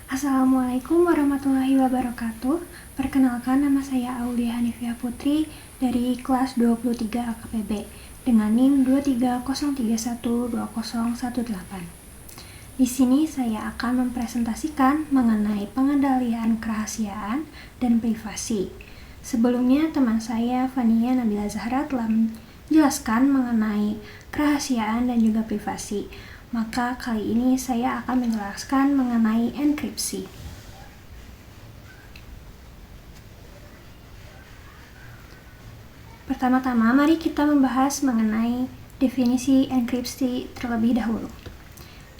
Assalamualaikum warahmatullahi wabarakatuh. Perkenalkan, nama saya Aulia Hanifia Putri dari kelas 23 AKPB dengan NIM 230312018. Di sini saya akan mempresentasikan mengenai pengendalian kerahasiaan dan privasi. Sebelumnya teman saya Fania Nabila Zahra telah menjelaskan mengenai kerahasiaan dan juga privasi. Maka kali ini saya akan menjelaskan mengenai enkripsi. Pertama-tama, mari kita membahas mengenai definisi enkripsi terlebih dahulu.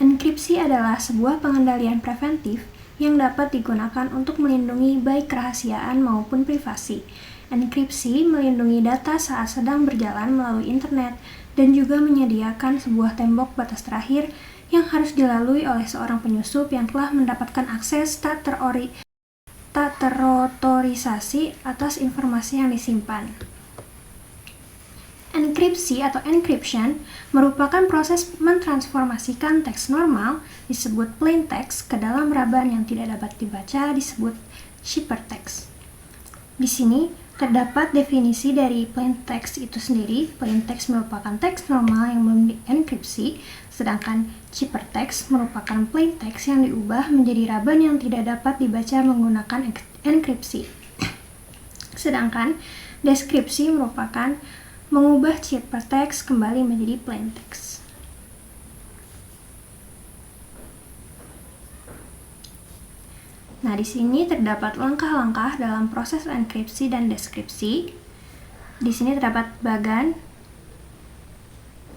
Enkripsi adalah sebuah pengendalian preventif yang dapat digunakan untuk melindungi baik kerahasiaan maupun privasi. Enkripsi melindungi data saat sedang berjalan melalui internet dan juga menyediakan sebuah tembok batas terakhir yang harus dilalui oleh seorang penyusup yang telah mendapatkan akses tak terotorisasi atas informasi yang disimpan. Enkripsi atau encryption merupakan proses mentransformasikan teks normal disebut plain text ke dalam raban yang tidak dapat dibaca disebut ciphertext. Di sini terdapat definisi dari plain text itu sendiri. Plain text merupakan teks normal yang belum dienkripsi, sedangkan ciphertext merupakan plain text yang diubah menjadi raban yang tidak dapat dibaca menggunakan enkripsi. Sedangkan deskripsi merupakan mengubah ciphertext kembali menjadi plain text. Nah, di sini terdapat langkah-langkah dalam proses enkripsi dan deskripsi. Di sini terdapat bagan,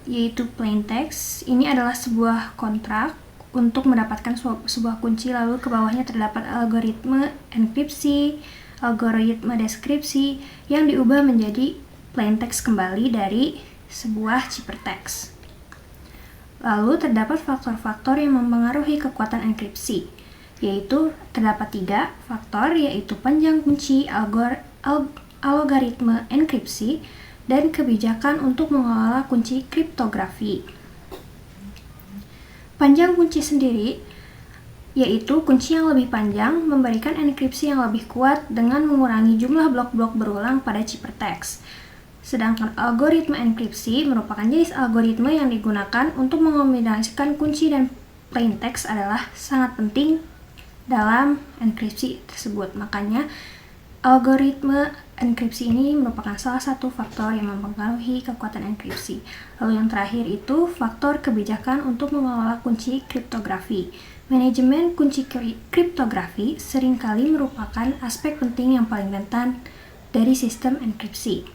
yaitu plain text. Ini adalah sebuah kontrak untuk mendapatkan sebuah kunci, lalu ke bawahnya terdapat algoritma enkripsi, algoritma deskripsi yang diubah menjadi plain text kembali dari sebuah ciphertext. Lalu terdapat faktor-faktor yang mempengaruhi kekuatan enkripsi, yaitu terdapat 3 faktor, yaitu panjang kunci, algoritma enkripsi, dan kebijakan untuk mengelola kunci kriptografi. Panjang kunci sendiri yaitu kunci yang lebih panjang memberikan enkripsi yang lebih kuat dengan mengurangi jumlah blok-blok berulang pada ciphertext. Sedangkan algoritma enkripsi merupakan jenis algoritma yang digunakan untuk mengombinasikan kunci dan plain text adalah sangat penting dalam enkripsi tersebut. Makanya algoritma enkripsi ini merupakan salah satu faktor yang mempengaruhi kekuatan enkripsi. Lalu yang terakhir itu faktor kebijakan untuk mengelola kunci kriptografi. Manajemen kunci kriptografi seringkali merupakan aspek penting yang paling rentan dari sistem enkripsi.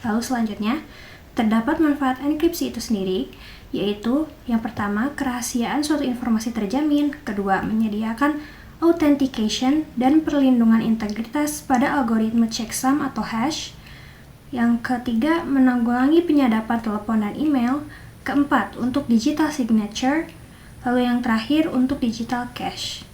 Lalu selanjutnya, terdapat manfaat enkripsi itu sendiri, yaitu yang pertama, kerahasiaan suatu informasi terjamin, kedua, menyediakan authentication dan perlindungan integritas pada algoritma checksum atau hash, yang ketiga, menanggulangi penyadapan telepon dan email, keempat, untuk digital signature, lalu yang terakhir untuk digital cache.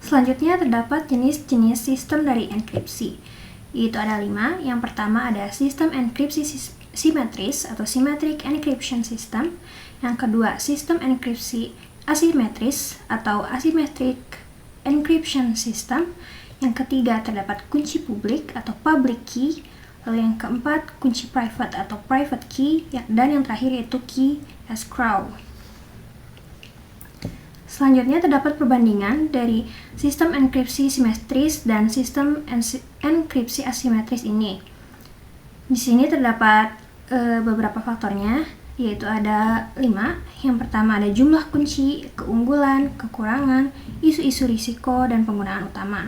Selanjutnya terdapat jenis-jenis sistem dari enkripsi, yaitu ada 5. Yang pertama ada sistem enkripsi simetris atau symmetric encryption system. Yang kedua, sistem enkripsi asimetris atau asymmetric encryption system. Yang ketiga, terdapat kunci publik atau public key. Lalu yang keempat, kunci private atau private key. Dan yang terakhir yaitu key escrow. Selanjutnya terdapat perbandingan dari sistem enkripsi simetris dan sistem enkripsi asimetris ini. Di sini terdapat beberapa faktornya, yaitu ada 5. Yang pertama ada jumlah kunci, keunggulan, kekurangan, isu-isu risiko, dan penggunaan utama.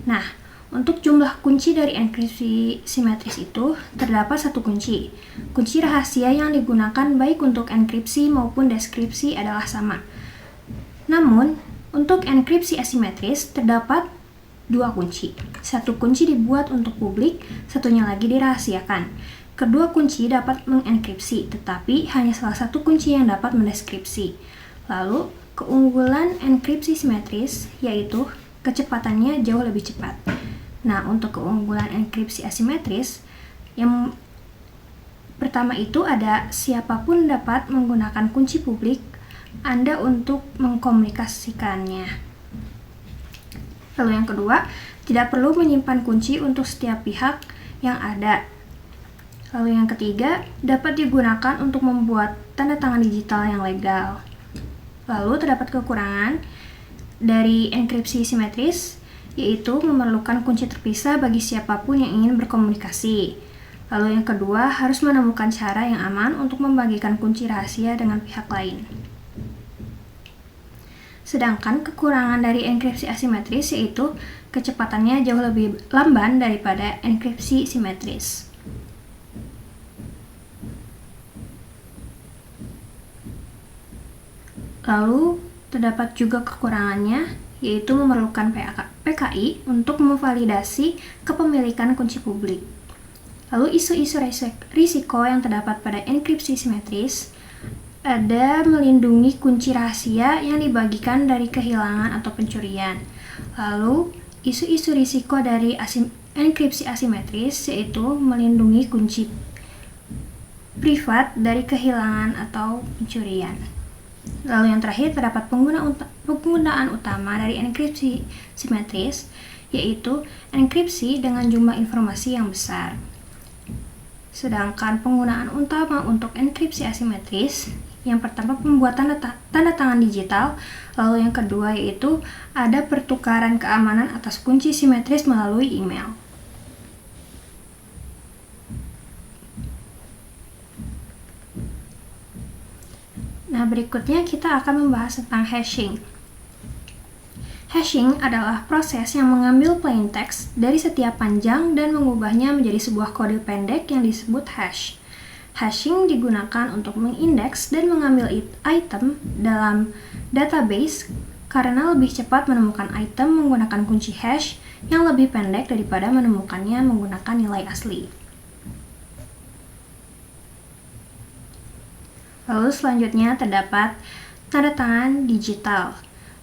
Nah, untuk jumlah kunci dari enkripsi simetris itu terdapat 1 kunci. Kunci rahasia yang digunakan baik untuk enkripsi maupun deskripsi adalah sama. Namun, untuk enkripsi asimetris terdapat 2 kunci. 1 kunci dibuat untuk publik, satunya lagi dirahasiakan. Kedua kunci dapat mengenkripsi, tetapi hanya salah satu kunci yang dapat mendeskripsi. Lalu, keunggulan enkripsi simetris yaitu kecepatannya jauh lebih cepat. Nah, untuk keunggulan enkripsi asimetris yang Pertama itu ada siapapun dapat menggunakan kunci publik Anda untuk mengkomunikasikannya. Lalu yang kedua, tidak perlu menyimpan kunci untuk setiap pihak yang ada. Lalu yang ketiga, dapat digunakan untuk membuat tanda tangan digital yang legal. Lalu terdapat kekurangan dari enkripsi simetris, yaitu memerlukan kunci terpisah bagi siapapun yang ingin berkomunikasi. Lalu yang kedua, harus menemukan cara yang aman untuk membagikan kunci rahasia dengan pihak lain. Sedangkan kekurangan dari enkripsi asimetris yaitu kecepatannya jauh lebih lamban daripada enkripsi simetris. Lalu terdapat juga kekurangannya yaitu memerlukan PKI untuk memvalidasi kepemilikan kunci publik. Lalu isu-isu risiko yang terdapat pada enkripsi simetris ada melindungi kunci rahasia yang dibagikan dari kehilangan atau pencurian. Lalu isu-isu risiko dari enkripsi asimetris yaitu melindungi kunci privat dari kehilangan atau pencurian. Lalu yang terakhir terdapat penggunaan utama dari enkripsi simetris yaitu enkripsi dengan jumlah informasi yang besar. Sedangkan penggunaan utama untuk enkripsi asimetris, yang pertama pembuatan tanda tangan digital, lalu yang kedua yaitu ada pertukaran keamanan atas kunci simetris melalui email. Nah, berikutnya kita akan membahas tentang hashing. Hashing adalah proses yang mengambil plain text dari setiap panjang dan mengubahnya menjadi sebuah kode pendek yang disebut hash. Hashing digunakan untuk mengindeks dan mengambil item dalam database karena lebih cepat menemukan item menggunakan kunci hash yang lebih pendek daripada menemukannya menggunakan nilai asli. Lalu selanjutnya terdapat tanda tangan digital.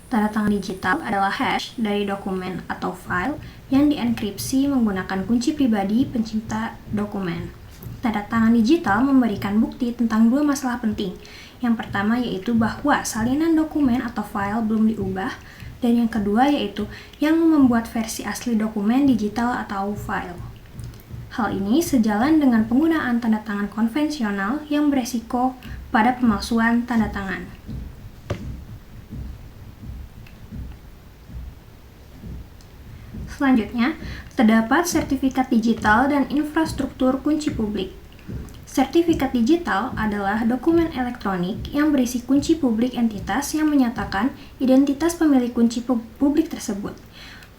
Tanda tangan digital adalah hash dari dokumen atau file yang dienkripsi menggunakan kunci pribadi pencipta dokumen. Tanda tangan digital memberikan bukti tentang dua masalah penting. Yang pertama yaitu bahwa salinan dokumen atau file belum diubah, dan yang kedua yaitu yang membuat versi asli dokumen digital atau file. Hal ini sejalan dengan penggunaan tanda tangan konvensional yang beresiko pada pemalsuan tanda tangan. Selanjutnya, terdapat sertifikat digital dan infrastruktur kunci publik. Sertifikat digital adalah dokumen elektronik yang berisi kunci publik entitas yang menyatakan identitas pemilik kunci publik tersebut.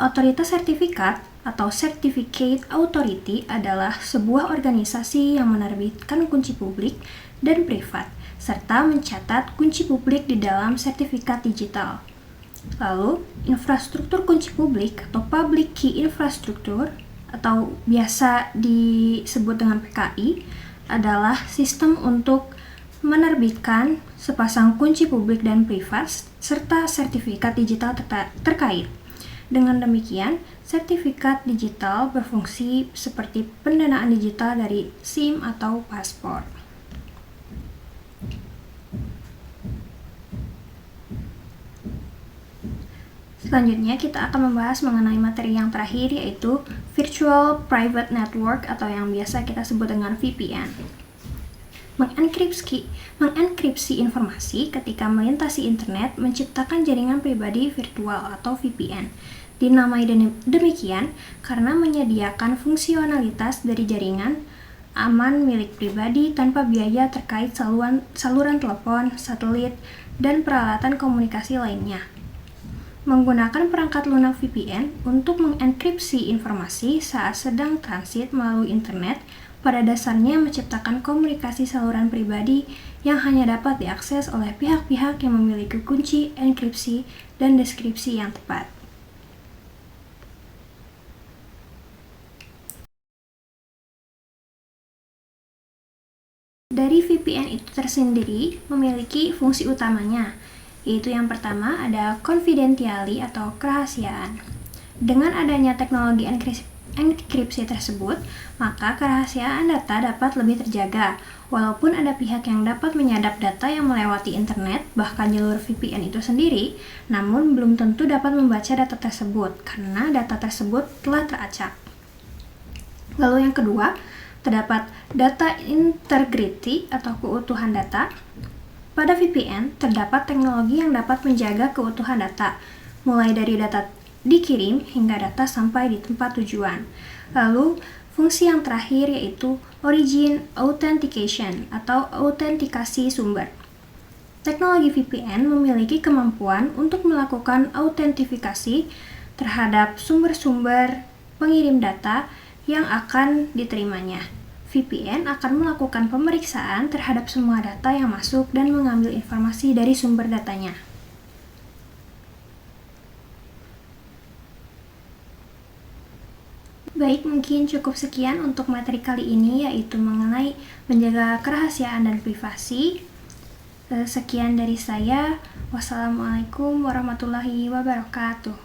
Otoritas sertifikat atau Certificate Authority adalah sebuah organisasi yang menerbitkan kunci publik dan privat, serta mencatat kunci publik di dalam sertifikat digital. Lalu, infrastruktur kunci publik atau Public Key Infrastructure atau biasa disebut dengan PKI adalah sistem untuk menerbitkan sepasang kunci publik dan privat serta sertifikat digital terkait. Dengan demikian, sertifikat digital berfungsi seperti pendanaan digital dari SIM atau paspor. Selanjutnya kita akan membahas mengenai materi yang terakhir yaitu Virtual Private Network atau yang biasa kita sebut dengan VPN. Mengenkripsi informasi ketika melintasi internet menciptakan jaringan pribadi virtual atau VPN. Dinamai demikian karena menyediakan fungsionalitas dari jaringan aman milik pribadi tanpa biaya terkait saluran telepon, satelit, dan peralatan komunikasi lainnya. Menggunakan perangkat lunak VPN untuk mengenkripsi informasi saat sedang transit melalui internet pada dasarnya menciptakan komunikasi saluran pribadi yang hanya dapat diakses oleh pihak-pihak yang memiliki kunci enkripsi dan deskripsi yang tepat. Dari VPN itu tersendiri memiliki fungsi utamanya, yaitu yang pertama ada confidentiality atau kerahasiaan. Dengan adanya teknologi enkripsi tersebut, maka kerahasiaan data dapat lebih terjaga. Walaupun ada pihak yang dapat menyadap data yang melewati internet, bahkan jalur VPN itu sendiri, namun belum tentu dapat membaca data tersebut, karena data tersebut telah teracak. Lalu yang kedua, terdapat data integrity atau keutuhan data. Pada VPN, terdapat teknologi yang dapat menjaga keutuhan data, mulai dari data dikirim hingga data sampai di tempat tujuan. Lalu, fungsi yang terakhir yaitu origin authentication atau autentikasi sumber. Teknologi VPN memiliki kemampuan untuk melakukan autentifikasi terhadap sumber-sumber pengirim data yang akan diterimanya. VPN akan melakukan pemeriksaan terhadap semua data yang masuk dan mengambil informasi dari sumber datanya. Baik, mungkin cukup sekian untuk materi kali ini, yaitu mengenai menjaga kerahasiaan dan privasi. Sekian dari saya. Wassalamualaikum warahmatullahi wabarakatuh.